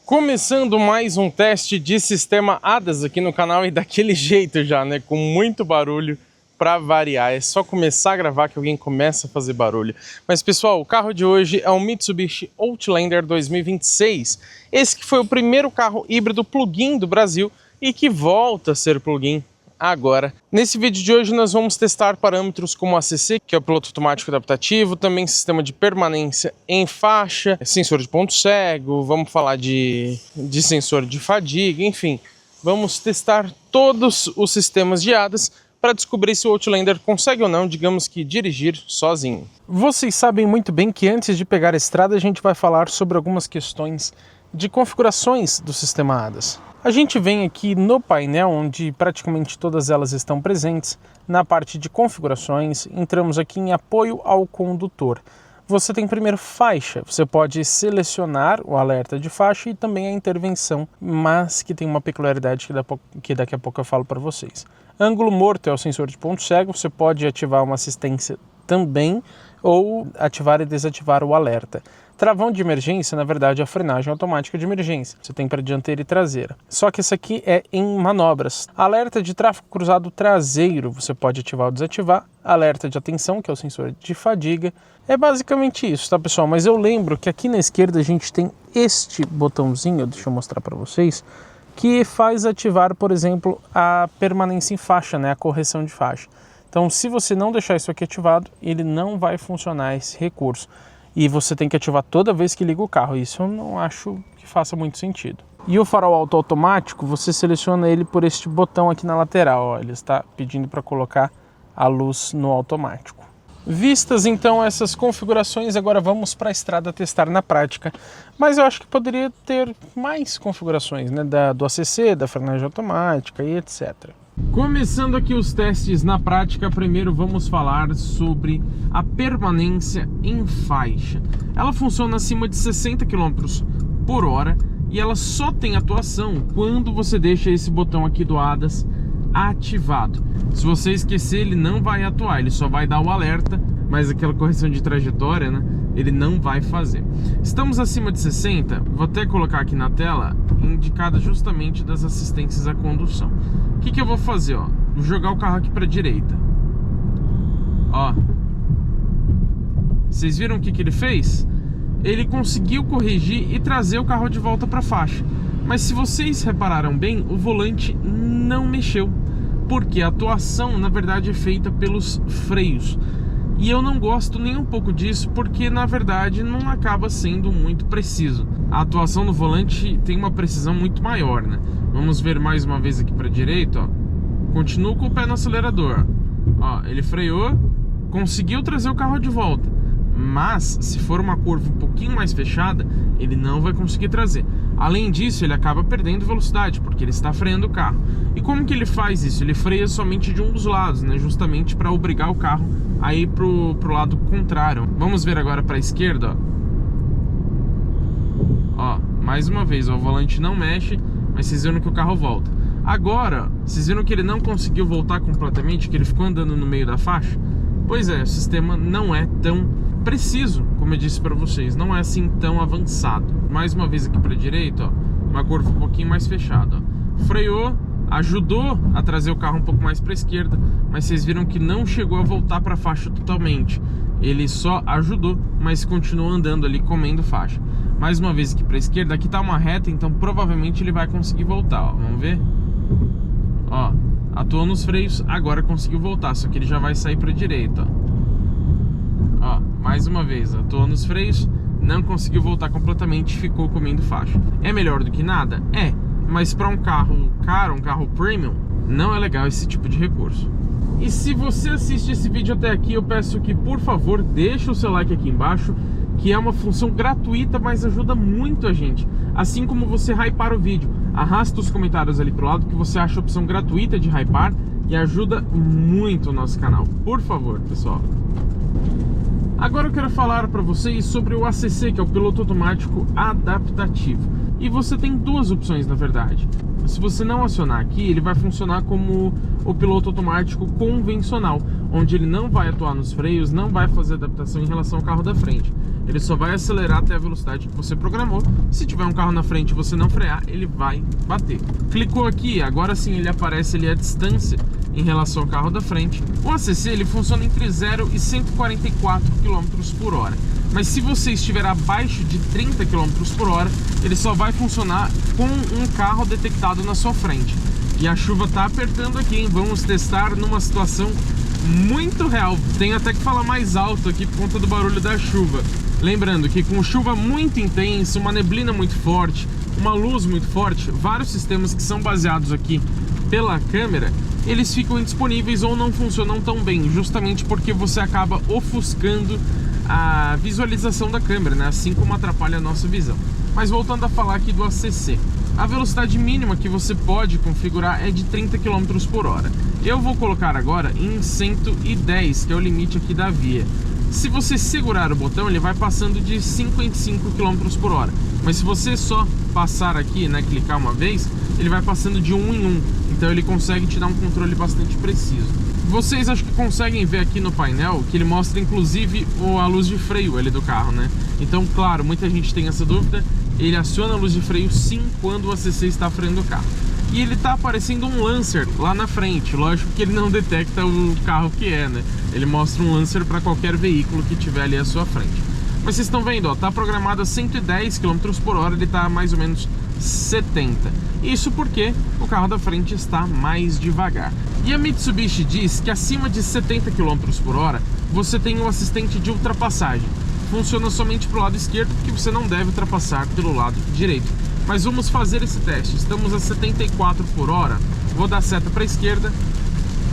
Começando mais um teste de sistema ADAS aqui no canal e daquele jeito já, né? Com muito barulho para variar. É só começar a gravar que alguém começa a fazer barulho. Mas pessoal, o carro de hoje é um Mitsubishi Outlander 2026. Esse que foi o primeiro carro híbrido plug-in do Brasil e que volta a ser plug-in agora. Nesse vídeo de hoje nós vamos testar parâmetros como ACC, que é o piloto automático adaptativo, também sistema de permanência em faixa, sensor de ponto cego, vamos falar de sensor de fadiga, enfim. Vamos testar todos os sistemas de ADAS para descobrir se o Outlander consegue ou não, digamos que, dirigir sozinho. Vocês sabem muito bem que antes de pegar a estrada a gente vai falar sobre algumas questões de configurações do sistema ADAS. A gente vem aqui no painel, onde praticamente todas elas estão presentes, na parte de configurações, entramos aqui em apoio ao condutor. Você tem primeiro faixa, você pode selecionar o alerta de faixa e também a intervenção, mas que tem uma peculiaridade que daqui a pouco eu falo para vocês. Ângulo morto é o sensor de ponto cego, você pode ativar uma assistência também ou ativar e desativar o alerta. Travão de emergência, na verdade, é a frenagem automática de emergência. Você tem para dianteira e traseira. Só que esse aqui é em manobras. Alerta de tráfego cruzado traseiro, você pode ativar ou desativar. Alerta de atenção, que é o sensor de fadiga. É basicamente isso, tá, pessoal? Mas eu lembro que aqui na esquerda a gente tem este botãozinho, deixa eu mostrar para vocês, que faz ativar, por exemplo, a permanência em faixa, né? A correção de faixa. Então, se você não deixar isso aqui ativado, ele não vai funcionar esse recurso. E você tem que ativar toda vez que liga o carro. Isso eu não acho que faça muito sentido. E o farol automático, você seleciona ele por este botão aqui na lateral. Ó, ele está pedindo para colocar a luz no automático. Vistas então essas configurações, agora vamos para a estrada testar na prática. Mas eu acho que poderia ter mais configurações, né? Do ACC, da frenagem automática e etc. Começando aqui os testes na prática, primeiro vamos falar sobre a permanência em faixa. Ela funciona acima de 60 km por hora e ela só tem atuação quando você deixa esse botão aqui do ADAS ativado. Se você esquecer, ele não vai atuar, ele só vai dar o alerta, mas aquela correção de trajetória, né, ele não vai fazer. Estamos acima de 60, vou até colocar aqui na tela, indicada justamente das assistências à condução. O que eu vou fazer, ó? Vou jogar o carro aqui para a direita. Ó. Vocês viram o que ele fez? Ele conseguiu corrigir e trazer o carro de volta para a faixa. Mas se vocês repararam bem, o volante não mexeu, porque a atuação, na verdade, é feita pelos freios. E eu não gosto nem um pouco disso, porque na verdade não acaba sendo muito preciso. A atuação no volante tem uma precisão muito maior, né? Vamos ver mais uma vez aqui para a direita, ó. Continuo com o pé no acelerador. Ó, ele freou, conseguiu trazer o carro de volta. Mas se for uma curva um pouquinho mais fechada, ele não vai conseguir trazer. Além disso, ele acaba perdendo velocidade, porque ele está freando o carro. E como que ele faz isso? Ele freia somente de um dos lados, né? Justamente para obrigar o carro a ir pro lado contrário. Vamos ver agora para a esquerda, ó. Ó, mais uma vez, ó, o volante não mexe, mas vocês viram que o carro volta. Agora, vocês viram que ele não conseguiu voltar completamente, que ele ficou andando no meio da faixa? Pois é, o sistema não é tão preciso, como eu disse para vocês, não é assim tão avançado. Mais uma vez aqui para a direita, ó, uma curva um pouquinho mais fechada, ó. Freou, ajudou a trazer o carro um pouco mais para a esquerda, mas vocês viram que não chegou a voltar para a faixa totalmente. Ele só ajudou, mas continuou andando ali comendo faixa. Mais uma vez aqui para a esquerda, aqui tá uma reta, então provavelmente ele vai conseguir voltar, ó. Vamos ver? Ó, atuou nos freios, agora conseguiu voltar, só que ele já vai sair para a direita, ó. Ó, mais uma vez, atuou nos freios, não conseguiu voltar completamente, ficou comendo faixa. É melhor do que nada? É, mas para um carro caro, um carro premium, não é legal esse tipo de recurso. E se você assiste esse vídeo até aqui, eu peço que, por favor, deixe o seu like aqui embaixo, que é uma função gratuita, mas ajuda muito a gente. Assim como você hypar o vídeo, arrasta os comentários ali pro lado que você acha a opção gratuita de hypar e ajuda muito o nosso canal. Por favor, pessoal. Agora eu quero falar para vocês sobre o ACC, que é o piloto automático adaptativo. E você tem duas opções, na verdade. Se você não acionar aqui, ele vai funcionar como o piloto automático convencional, onde ele não vai atuar nos freios, não vai fazer adaptação em relação ao carro da frente. Ele só vai acelerar até a velocidade que você programou. Se tiver um carro na frente e você não frear, ele vai bater. Clicou aqui, agora sim ele aparece ali a distância em relação ao carro da frente. O ACC ele funciona entre 0 e 144 km por hora. Mas se você estiver abaixo de 30 km por hora, ele só vai funcionar com um carro detectado na sua frente. E a chuva está apertando aqui, hein? Vamos testar numa situação muito real. Tenho até que falar mais alto aqui por conta do barulho da chuva. Lembrando que com chuva muito intensa, uma neblina muito forte, uma luz muito forte, vários sistemas que são baseados aqui pela câmera, eles ficam indisponíveis ou não funcionam tão bem, justamente porque você acaba ofuscando a visualização da câmera, né? Assim como atrapalha a nossa visão. Mas voltando a falar aqui do ACC, a velocidade mínima que você pode configurar é de 30 km por hora. Eu vou colocar agora em 110, que é o limite aqui da via. Se você segurar o botão, ele vai passando de 5 em 5 km por hora. Mas se você só passar aqui, né, clicar uma vez, ele vai passando de 1 em 1. Então ele consegue te dar um controle bastante preciso. Vocês acho que conseguem ver aqui no painel que ele mostra inclusive a luz de freio ali do carro, né? Então, claro, muita gente tem essa dúvida. Ele aciona a luz de freio sim quando o ACC está freando o carro. E ele está aparecendo um Lancer lá na frente. Lógico que ele não detecta o carro que é, né? Ele mostra um Lancer para qualquer veículo que tiver ali à sua frente. Mas vocês estão vendo, ó, tá programado a 110 km por hora, ele tá mais ou menos 70. Isso porque o carro da frente está mais devagar. E a Mitsubishi diz que acima de 70 km por hora você tem um assistente de ultrapassagem. Funciona somente para o lado esquerdo, porque você não deve ultrapassar pelo lado direito. Mas vamos fazer esse teste. Estamos a 74 por hora. Vou dar seta para a esquerda.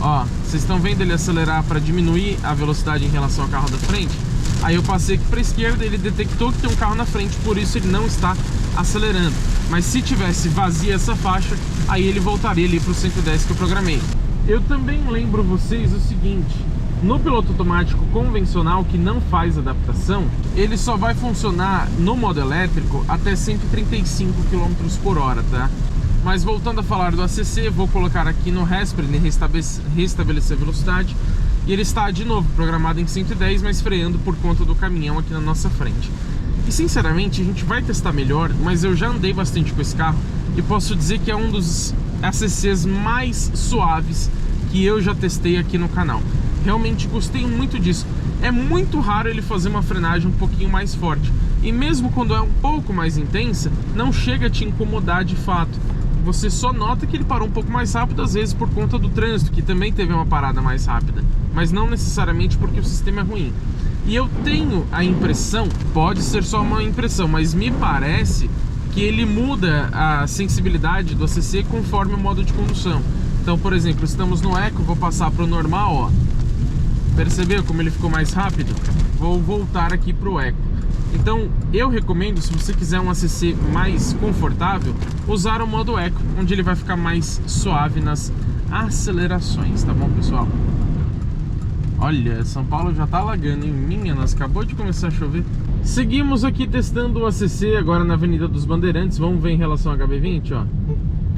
Ó, vocês estão vendo ele acelerar para diminuir a velocidade em relação ao carro da frente? Aí eu passei aqui para a esquerda, ele detectou que tem um carro na frente, por isso ele não está acelerando. Mas se tivesse vazia essa faixa, aí ele voltaria ali para o 110 que eu programei. Eu também lembro vocês o seguinte: no piloto automático convencional que não faz adaptação, ele só vai funcionar no modo elétrico até 135 km por hora, tá? Mas voltando a falar do ACC, vou colocar aqui no RES para ele restabelecer a velocidade. E ele está de novo programado em 110, mas freando por conta do caminhão aqui na nossa frente. E sinceramente a gente vai testar melhor, mas eu já andei bastante com esse carro e posso dizer que é um dos ACCs mais suaves que eu já testei aqui no canal. Realmente gostei muito disso. É muito raro ele fazer uma frenagem um pouquinho mais forte. E mesmo quando é um pouco mais intensa, não chega a te incomodar de fato. Você só nota que ele parou um pouco mais rápido, às vezes por conta do trânsito, que também teve uma parada mais rápida. Mas não necessariamente porque o sistema é ruim. E eu tenho a impressão, pode ser só uma impressão, mas me parece que ele muda a sensibilidade do ACC conforme o modo de condução. Então, por exemplo, estamos no Eco, vou passar para o normal, ó. Percebeu como ele ficou mais rápido? Vou voltar aqui para o Eco. Então, eu recomendo, se você quiser um ACC mais confortável, usar o modo Eco, onde ele vai ficar mais suave nas acelerações, tá bom, pessoal? Olha, São Paulo já tá alagando, hein? Minha nossa, acabou de começar a chover. Seguimos aqui testando o ACC, agora na Avenida dos Bandeirantes. Vamos ver em relação ao HB20, ó.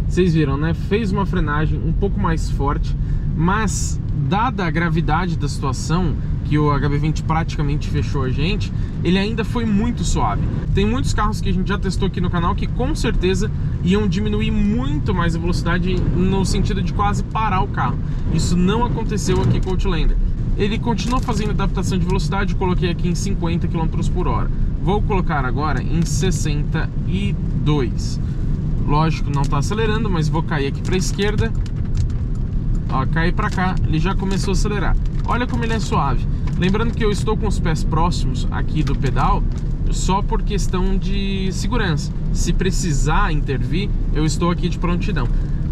Vocês viram, né? Fez uma frenagem um pouco mais forte, mas dada a gravidade da situação, que o HB20 praticamente fechou a gente, ele ainda foi muito suave. Tem muitos carros que a gente já testou aqui no canal que com certeza iam diminuir muito mais a velocidade, no sentido de quase parar o carro. Isso não aconteceu aqui com o Outlander. Ele continuou fazendo adaptação de velocidade, coloquei aqui em 50 km por hora. Vou colocar agora em 62. Lógico, não está acelerando, mas vou cair aqui para a esquerda. Ó, cair para cá, ele já começou a acelerar. Olha como ele é suave. Lembrando que eu estou com os pés próximos aqui do pedal, só por questão de segurança. Se precisar intervir, eu estou aqui de prontidão.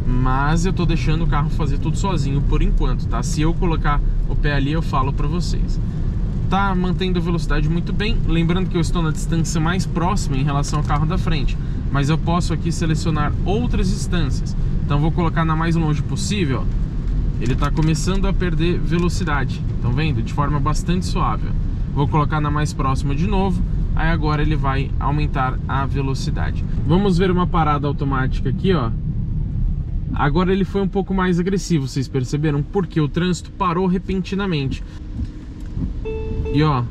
Mas eu estou deixando o carro fazer tudo sozinho por enquanto, tá? Se eu colocar o pé ali, eu falo para vocês. Tá mantendo a velocidade muito bem. Lembrando que eu estou na distância mais próxima em relação ao carro da frente, mas eu posso aqui selecionar outras distâncias. Então vou colocar na mais longe possível, ó. Ele está começando a perder velocidade, estão vendo? De forma bastante suave. Vou colocar na mais próxima de novo. Aí agora ele vai aumentar a velocidade. Vamos ver uma parada automática aqui, ó. Agora ele foi um pouco mais agressivo, vocês perceberam? Porque o trânsito parou repentinamente. E ó,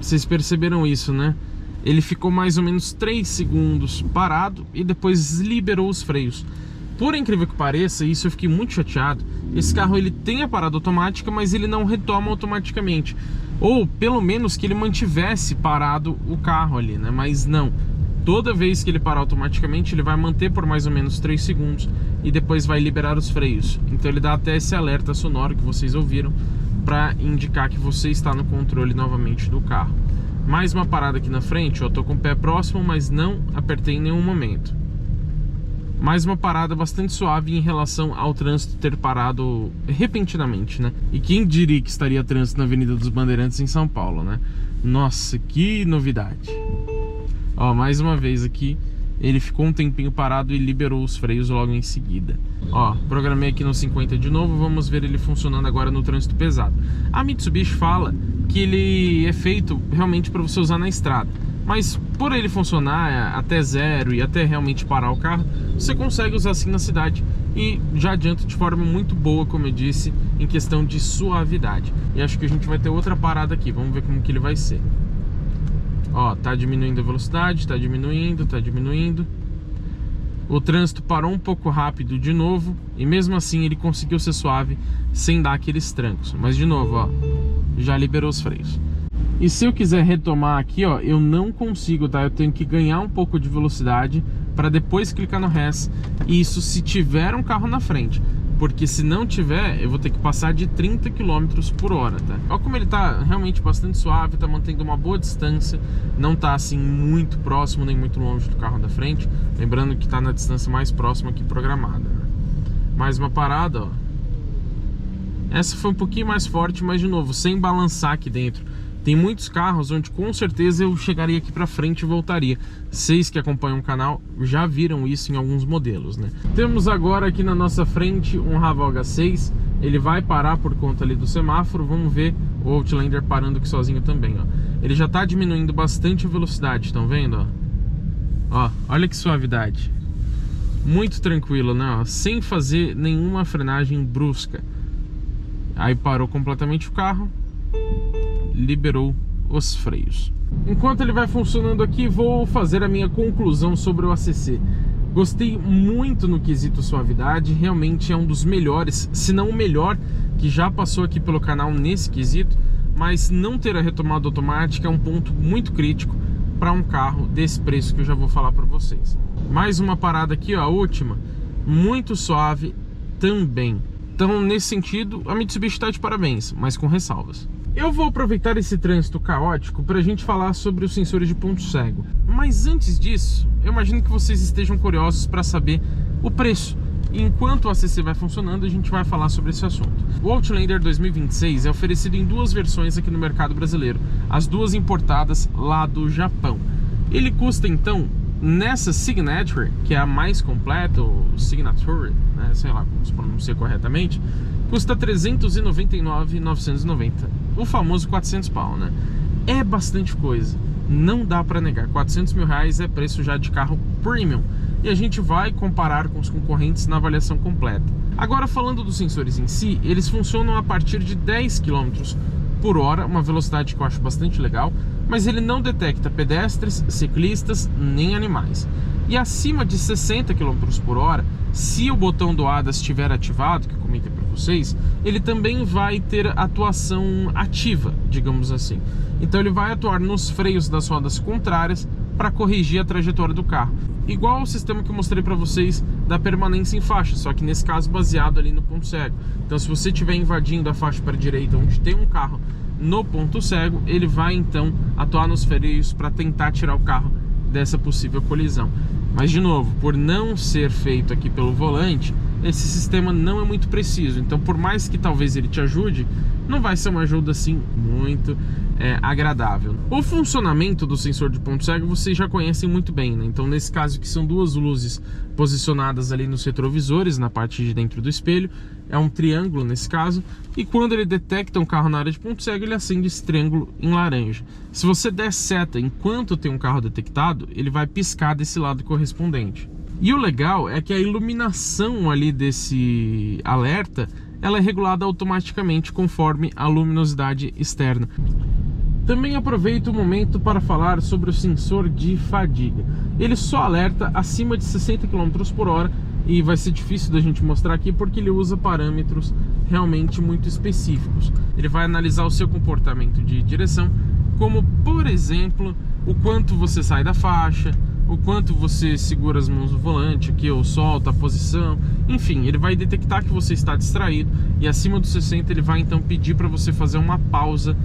vocês perceberam isso, né? Ele ficou mais ou menos 3 segundos parado e depois liberou os freios. Por incrível que pareça, isso eu fiquei muito chateado. Esse carro ele tem a parada automática, mas ele não retoma automaticamente. Ou pelo menos que ele mantivesse parado o carro ali, né? Mas não. Toda vez que ele parar automaticamente, ele vai manter por mais ou menos 3 segundos e depois vai liberar os freios. Então ele dá até esse alerta sonoro que vocês ouviram para indicar que você está no controle novamente do carro. Mais uma parada aqui na frente, eu tô com o pé próximo, mas não apertei em nenhum momento. Mais uma parada bastante suave em relação ao trânsito ter parado repentinamente, né? E quem diria que estaria trânsito na Avenida dos Bandeirantes em São Paulo, né? Nossa, que novidade! Ó, mais uma vez aqui, ele ficou um tempinho parado e liberou os freios logo em seguida. Ó, programei aqui no 50 de novo, vamos ver ele funcionando agora no trânsito pesado. A Mitsubishi fala que ele é feito realmente para você usar na estrada. Mas por ele funcionar até zero e até realmente parar o carro, você consegue usar assim na cidade. E já adianto de forma muito boa, como eu disse, em questão de suavidade. E acho que a gente vai ter outra parada aqui, vamos ver como que ele vai ser. Ó, tá diminuindo a velocidade, tá diminuindo, tá diminuindo. O trânsito parou um pouco rápido de novo e mesmo assim ele conseguiu ser suave sem dar aqueles trancos. Mas de novo, ó, já liberou os freios. E se eu quiser retomar aqui, ó, eu não consigo, tá? Eu tenho que ganhar um pouco de velocidade para depois clicar no RES. E isso se tiver um carro na frente. Porque se não tiver, eu vou ter que passar de 30 km por hora, tá? Olha como ele tá realmente bastante suave, tá mantendo uma boa distância. Não tá assim muito próximo, nem muito longe do carro da frente. Lembrando que tá na distância mais próxima aqui programada, né? Mais uma parada, ó. Essa foi um pouquinho mais forte, mas de novo, sem balançar aqui dentro. Tem muitos carros onde com certeza eu chegaria aqui pra frente e voltaria. Vocês que acompanham o canal já viram isso em alguns modelos, né? Temos agora aqui na nossa frente um Raval H6. Ele vai parar por conta ali do semáforo. Vamos ver o Outlander parando aqui sozinho também, ó. Ele já tá diminuindo bastante a velocidade, estão vendo, ó? Ó, olha que suavidade. Muito tranquilo, né? Ó, sem fazer nenhuma frenagem brusca. Aí parou completamente o carro. Liberou os freios. Enquanto ele vai funcionando aqui, vou fazer a minha conclusão sobre o ACC. Gostei muito no quesito suavidade, realmente é um dos melhores, se não o melhor, que já passou aqui pelo canal nesse quesito, mas não ter a retomada automática é um ponto muito crítico para um carro desse preço que eu já vou falar para vocês. Mais uma parada aqui, ó, a última, muito suave também. Então, nesse sentido, a Mitsubishi está de parabéns, mas com ressalvas. Eu vou aproveitar esse trânsito caótico para a gente falar sobre os sensores de ponto cego. Mas antes disso, eu imagino que vocês estejam curiosos para saber o preço. E enquanto o ACC vai funcionando, a gente vai falar sobre esse assunto. O Outlander 2026 é oferecido em duas versões aqui no mercado brasileiro. As duas importadas lá do Japão. Ele custa então, nessa Signature, que é a mais completa, ou Signature, né, sei lá como se pronuncia corretamente, custa R$ 399.990, o famoso 400 pau, né? É bastante coisa, não dá pra negar. 400 mil reais é preço já de carro premium. E a gente vai comparar com os concorrentes na avaliação completa. Agora, falando dos sensores em si, eles funcionam a partir de 10 km por hora, uma velocidade que eu acho bastante legal, mas ele não detecta pedestres, ciclistas, nem animais. E acima de 60 km por hora, se o botão do ADAS estiver ativado, que eu comentei para vocês, ele também vai ter atuação ativa, digamos assim. Então ele vai atuar nos freios das rodas contrárias para corrigir a trajetória do carro. Igual o sistema que eu mostrei para vocês da permanência em faixa, só que nesse caso baseado ali no ponto cego. Então se você estiver invadindo a faixa para a direita onde tem um carro no ponto cego, ele vai então atuar nos freios para tentar tirar o carro dessa possível colisão. Mas de novo, por não ser feito aqui pelo volante, esse sistema não é muito preciso. Então por mais que talvez ele te ajude, não vai ser uma ajuda assim muito agradável. O funcionamento do sensor de ponto cego vocês já conhecem muito bem, né? Então nesse caso que são duas luzes posicionadas ali nos retrovisores, na parte de dentro do espelho, é um triângulo nesse caso, e quando ele detecta um carro na área de ponto cego, ele acende esse triângulo em laranja. Se você der seta enquanto tem um carro detectado, ele vai piscar desse lado correspondente. E o legal é que a iluminação ali desse alerta, ela é regulada automaticamente conforme a luminosidade externa. Também aproveito o momento para falar sobre o sensor de fadiga. Ele só alerta acima de 60 km por hora e vai ser difícil da gente mostrar aqui porque ele usa parâmetros realmente muito específicos. Ele vai analisar o seu comportamento de direção, como por exemplo, o quanto você sai da faixa, o quanto você segura as mãos no volante aqui ou solta a posição, enfim, ele vai detectar que você está distraído e acima dos 60 ele vai então pedir para você fazer uma pausa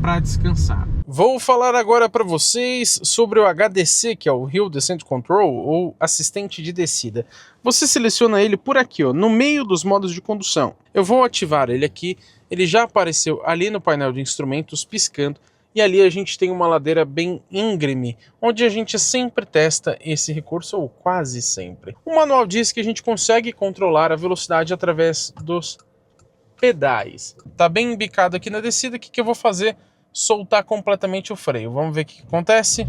para descansar. Vou falar agora para vocês sobre o HDC, que é o Hill Descent Control, ou assistente de descida. Você seleciona ele por aqui, ó, no meio dos modos de condução. Eu vou ativar ele aqui, ele já apareceu ali no painel de instrumentos piscando, e ali a gente tem uma ladeira bem íngreme, onde a gente sempre testa esse recurso, ou quase sempre. O manual diz que a gente consegue controlar a velocidade através dos pedais. Tá bem embicado aqui na descida, o que eu vou fazer? Soltar completamente o freio. Vamos ver o que acontece.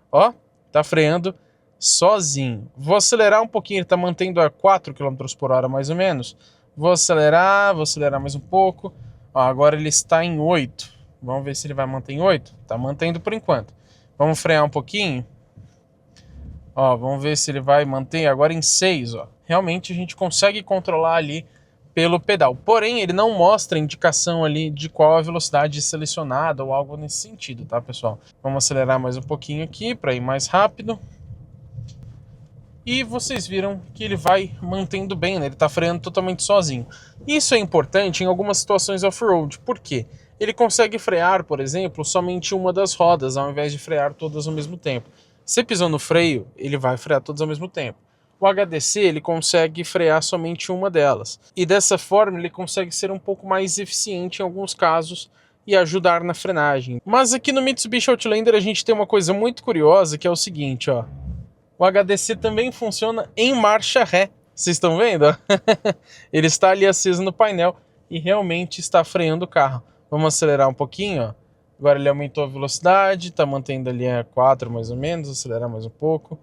Ó, tá freando sozinho. Vou acelerar um pouquinho, ele tá mantendo a 4 km por hora mais ou menos. Vou acelerar mais um pouco. Ó, agora ele está em 8. Vamos ver se ele vai manter em 8. Tá mantendo por enquanto. Vamos frear um pouquinho. Ó, vamos ver se ele vai manter agora em 6, ó. Realmente a gente consegue controlar ali pelo pedal. Porém, ele não mostra indicação ali de qual a velocidade selecionada ou algo nesse sentido, tá, pessoal? Vamos acelerar mais um pouquinho aqui para ir mais rápido. E vocês viram que ele vai mantendo bem, né? Ele tá freando totalmente sozinho. Isso é importante em algumas situações off-road. Por quê? Ele consegue frear, por exemplo, somente uma das rodas, ao invés de frear todas ao mesmo tempo. Se pisou no freio, ele vai frear todas ao mesmo tempo. O HDC ele consegue frear somente uma delas. E dessa forma ele consegue ser um pouco mais eficiente em alguns casos e ajudar na frenagem. Mas aqui no Mitsubishi Outlander a gente tem uma coisa muito curiosa, que é o seguinte, ó. O HDC também funciona em marcha ré. Vocês estão vendo? Ele está ali aceso no painel e realmente está freando o carro. Vamos acelerar um pouquinho, ó. Agora ele aumentou a velocidade, está mantendo ali a 4 mais ou menos, acelerar mais um pouco.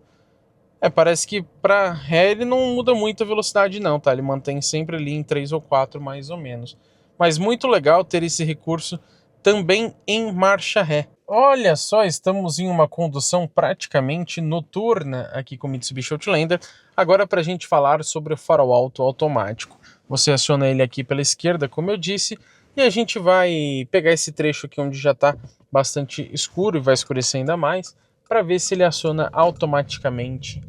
Parece que para ré ele não muda muito a velocidade não, tá? Ele mantém sempre ali em 3 ou 4 mais ou menos. Mas muito legal ter esse recurso também em marcha ré. Olha só, estamos em uma condução praticamente noturna aqui com o Mitsubishi Outlander. Agora para a gente falar sobre o farol alto automático. Você aciona ele aqui pela esquerda, como eu disse, e a gente vai pegar esse trecho aqui onde já está bastante escuro e vai escurecer ainda mais, para ver se ele aciona automaticamente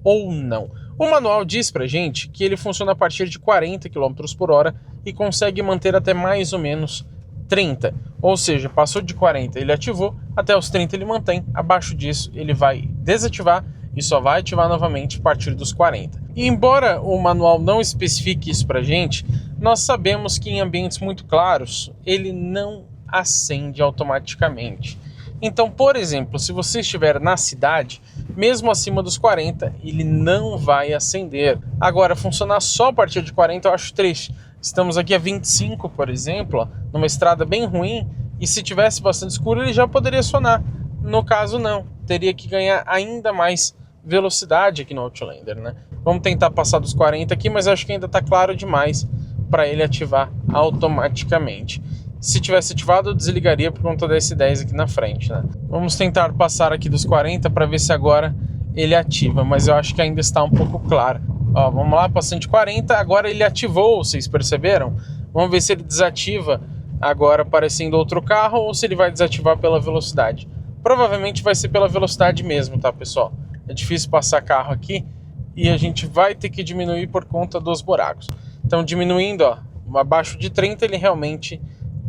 ou não. O manual diz pra gente que ele funciona a partir de 40 km por hora e consegue manter até mais ou menos 30. Ou seja, passou de 40 ele ativou, até os 30 ele mantém, abaixo disso ele vai desativar e só vai ativar novamente a partir dos 40. E embora o manual não especifique isso pra gente, nós sabemos que em ambientes muito claros ele não acende automaticamente. Então, por exemplo, se você estiver na cidade, mesmo acima dos 40, ele não vai acender. Agora, funcionar só a partir de 40 eu acho triste. Estamos aqui a 25, por exemplo, ó, numa estrada bem ruim, e se tivesse bastante escuro ele já poderia acionar. No caso não, teria que ganhar ainda mais velocidade aqui no Outlander, né? Vamos tentar passar dos 40 aqui, mas acho que ainda está claro demais para ele ativar automaticamente. Se tivesse ativado, eu desligaria por conta da S10 aqui na frente, né? Vamos tentar passar aqui dos 40 para ver se agora ele ativa, mas eu acho que ainda está um pouco claro. Ó, vamos lá, passando de 40, agora ele ativou, vocês perceberam? Vamos ver se ele desativa agora aparecendo outro carro ou se ele vai desativar pela velocidade. Provavelmente vai ser pela velocidade mesmo, tá, pessoal? É difícil passar carro aqui e a gente vai ter que diminuir por conta dos buracos. Então, diminuindo, ó, abaixo de 30 ele realmente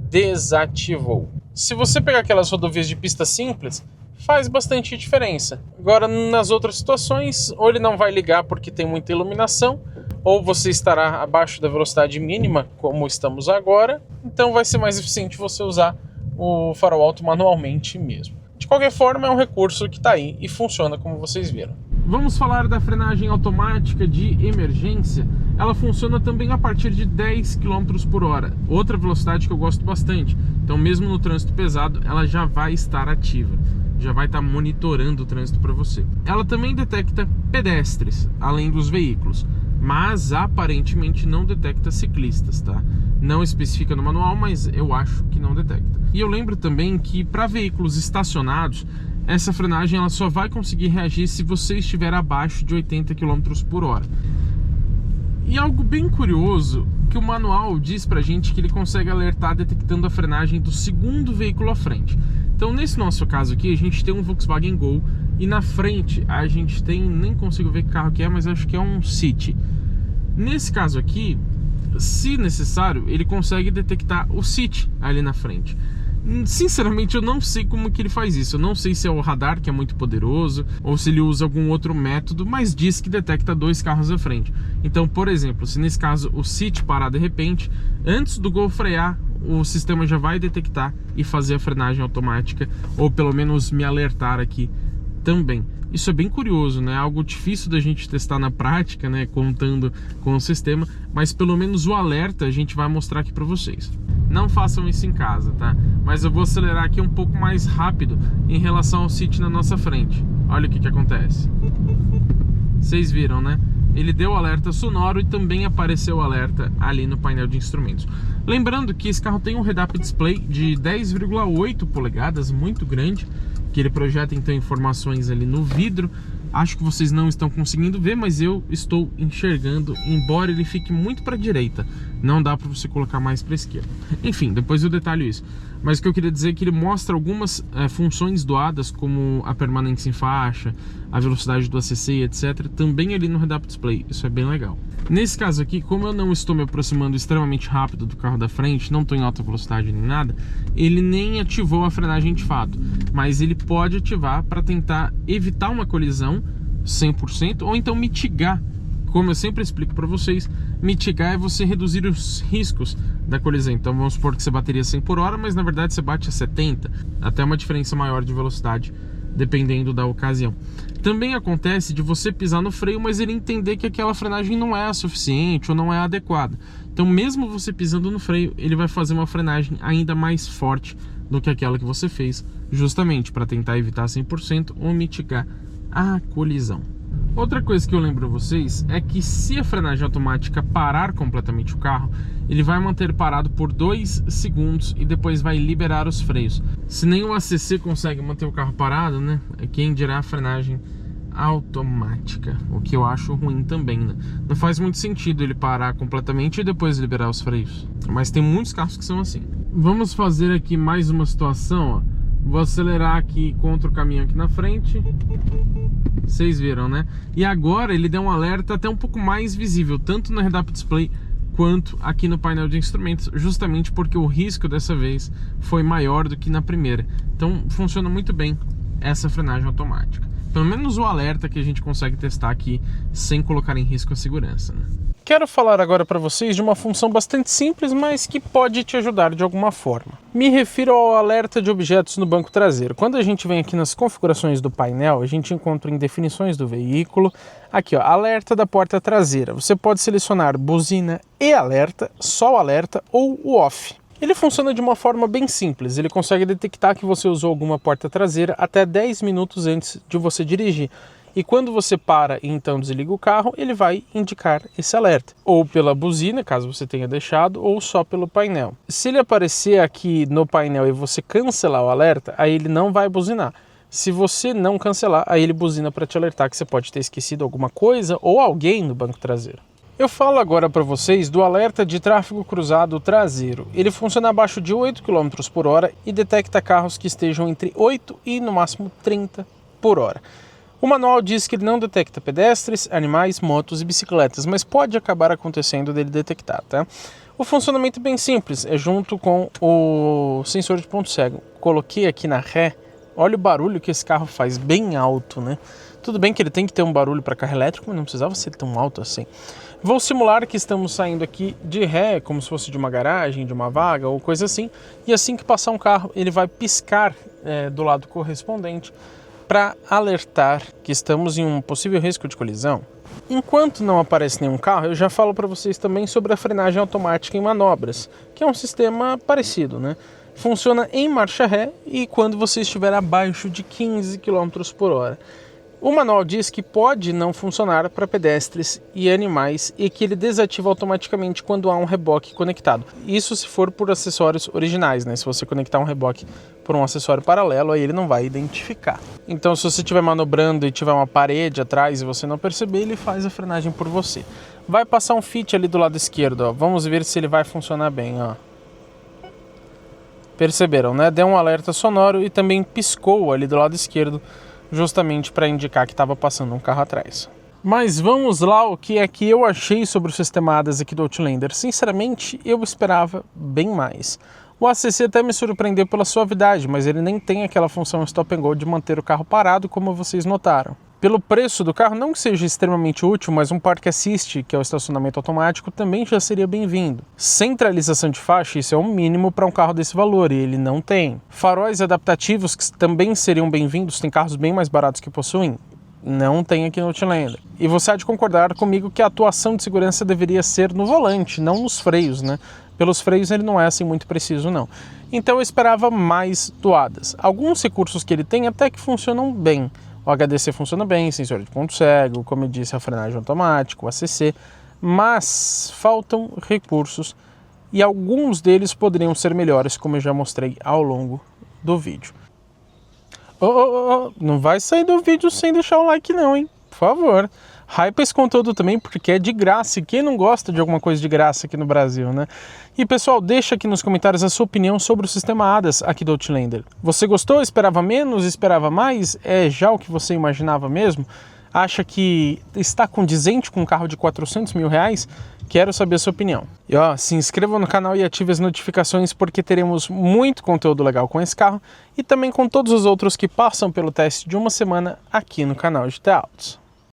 desativou. Se você pegar aquelas rodovias de pista simples, faz bastante diferença. Agora, nas outras situações, ou ele não vai ligar porque tem muita iluminação, ou você estará abaixo da velocidade mínima, como estamos agora, então vai ser mais eficiente você usar o farol alto manualmente mesmo. De qualquer forma, é um recurso que está aí e funciona como vocês viram. Vamos falar da frenagem automática de emergência. Ela funciona também a partir de 10 km por hora. Outra velocidade que eu gosto bastante. Então mesmo no trânsito pesado, ela já vai estar ativa. já vai estar monitorando o trânsito para você. Ela também detecta pedestres, além dos veículos, mas aparentemente não detecta ciclistas, tá? Não especifica no manual, mas eu acho que não detecta. E eu lembro também que para veículos estacionados, essa frenagem ela só vai conseguir reagir se você estiver abaixo de 80 km por hora. E algo bem curioso, que o manual diz pra gente que ele consegue alertar detectando a frenagem do segundo veículo à frente. Então nesse nosso caso aqui, a gente tem um Volkswagen Gol e na frente a gente tem, nem consigo ver que carro que é, mas acho que é um City. Nesse caso aqui, se necessário, ele consegue detectar o City ali na frente. Sinceramente, eu não sei como que ele faz isso. Eu não sei se é o radar, que é muito poderoso, ou se ele usa algum outro método, mas diz que detecta 2 carros à frente. Então, por exemplo, se nesse caso o City parar de repente, antes do Gol frear, o sistema já vai detectar e fazer a frenagem automática, ou pelo menos me alertar aqui também. Isso é bem curioso, né? Algo difícil da gente testar na prática, né? Contando com o sistema, mas pelo menos o alerta a gente vai mostrar aqui para vocês. Não façam isso em casa, tá? Mas eu vou acelerar aqui um pouco mais rápido em relação ao City na nossa frente. Olha o que acontece. Vocês viram, né? Ele deu o alerta sonoro e também apareceu o alerta ali no painel de instrumentos. Lembrando que esse carro tem um head-up display de 10,8 polegadas, muito grande, que ele projeta então informações ali no vidro. Acho que vocês não estão conseguindo ver, mas eu estou enxergando, embora ele fique muito para a direita. Não dá para você colocar mais para a esquerda. Enfim, depois eu detalho isso. Mas o que eu queria dizer é que ele mostra algumas funções doadas, como a permanência em faixa, a velocidade do ACC, etc. Também ali no head-up display. Isso é bem legal. Nesse caso aqui, como eu não estou me aproximando extremamente rápido do carro da frente, não estou em alta velocidade nem nada, ele nem ativou a frenagem de fato. Mas ele pode ativar para tentar evitar uma colisão 100% ou então mitigar. Como eu sempre explico para vocês, mitigar é você reduzir os riscos da colisão. Então vamos supor que você bateria 100 por hora, mas na verdade você bate a 70, até uma diferença maior de velocidade, dependendo da ocasião. Também acontece de você pisar no freio, mas ele entender que aquela frenagem não é a suficiente ou não é adequada. Então mesmo você pisando no freio, ele vai fazer uma frenagem ainda mais forte do que aquela que você fez, justamente para tentar evitar 100% ou mitigar a colisão. Outra coisa que eu lembro a vocês é que se a frenagem automática parar completamente o carro, ele vai manter parado por 2 segundos e depois vai liberar os freios. Se nem o ACC consegue manter o carro parado, né? Quem dirá a frenagem automática, o que eu acho ruim também, né? Não faz muito sentido ele parar completamente e depois liberar os freios, mas tem muitos carros que são assim. Vamos fazer aqui mais uma situação, ó. Vou acelerar aqui contra o caminhão aqui na frente. Vocês viram, né? E agora ele deu um alerta até um pouco mais visível, tanto no head-up display quanto aqui no painel de instrumentos, justamente porque o risco dessa vez foi maior do que na primeira. Então funciona muito bem essa frenagem automática. Pelo menos o alerta que a gente consegue testar aqui sem colocar em risco a segurança, né? Quero falar agora para vocês de uma função bastante simples, mas que pode te ajudar de alguma forma. Me refiro ao alerta de objetos no banco traseiro. Quando a gente vem aqui nas configurações do painel, a gente encontra em definições do veículo, aqui ó, alerta da porta traseira. Você pode selecionar buzina e alerta, só o alerta ou o off. Ele funciona de uma forma bem simples, ele consegue detectar que você usou alguma porta traseira até 10 minutos antes de você dirigir. E quando você para e então desliga o carro, ele vai indicar esse alerta. Ou pela buzina, caso você tenha deixado, ou só pelo painel. Se ele aparecer aqui no painel e você cancelar o alerta, aí ele não vai buzinar. Se você não cancelar, aí ele buzina para te alertar que você pode ter esquecido alguma coisa ou alguém no banco traseiro. Eu falo agora para vocês do alerta de tráfego cruzado traseiro. Ele funciona abaixo de 8 km por hora e detecta carros que estejam entre 8 e no máximo 30 por hora. O manual diz que ele não detecta pedestres, animais, motos e bicicletas, mas pode acabar acontecendo dele detectar, tá? O funcionamento é bem simples, é junto com o sensor de ponto cego. Coloquei aqui na ré, olha o barulho que esse carro faz, bem alto, né? Tudo bem que ele tem que ter um barulho para carro elétrico, mas não precisava ser tão alto assim. Vou simular que estamos saindo aqui de ré, como se fosse de uma garagem, de uma vaga ou coisa assim, e assim que passar um carro, ele vai piscar do lado correspondente, para alertar que estamos em um possível risco de colisão. Enquanto não aparece nenhum carro, eu já falo para vocês também sobre a frenagem automática em manobras, que é um sistema parecido, né? funciona em marcha ré e quando você estiver abaixo de 15 km por hora. O manual diz que pode não funcionar para pedestres e animais e que ele desativa automaticamente quando há um reboque conectado. Isso se for por acessórios originais, né? Se você conectar um reboque por um acessório paralelo, aí ele não vai identificar. Então, se você estiver manobrando e tiver uma parede atrás e você não perceber, ele faz a frenagem por você. Vai passar um fit ali do lado esquerdo, ó. Vamos ver se ele vai funcionar bem, ó. Perceberam, né? Deu um alerta sonoro e também piscou ali do lado esquerdo, justamente para indicar que estava passando um carro atrás. Mas vamos lá, o que é que eu achei sobre o sistema ADAS aqui do Outlander. Sinceramente, eu esperava bem mais. O ACC até me surpreendeu pela suavidade, mas ele nem tem aquela função stop and go de manter o carro parado, como vocês notaram. Pelo preço do carro, não que seja extremamente útil, mas um Park Assist, que é o estacionamento automático, também já seria bem-vindo. Centralização de faixa, isso é o mínimo para um carro desse valor, e ele não tem. Faróis adaptativos, que também seriam bem-vindos, tem carros bem mais baratos que possuem. Não tem aqui no Outlander. E você há de concordar comigo que a atuação de segurança deveria ser no volante, não nos freios, né? Pelos freios ele não é assim muito preciso, não. Então eu esperava mais do ADAS. Alguns recursos que ele tem até que funcionam bem. O HDC funciona bem, sensor de ponto cego, como eu disse, a frenagem automática, o ACC, mas faltam recursos e alguns deles poderiam ser melhores, como eu já mostrei ao longo do vídeo. Não vai sair do vídeo sem deixar o like não, hein? Por favor. Hypa esse conteúdo também porque é de graça e quem não gosta de alguma coisa de graça aqui no Brasil, né? E pessoal, deixa aqui nos comentários a sua opinião sobre o sistema ADAS aqui do Outlander. Você gostou? Esperava menos? Esperava mais? É já o que você imaginava mesmo? Acha que está condizente com um carro de 400 mil reais? Quero saber a sua opinião. E ó, se inscreva no canal e ative as notificações porque teremos muito conteúdo legal com esse carro e também com todos os outros que passam pelo teste de uma semana aqui no canal GT Autos.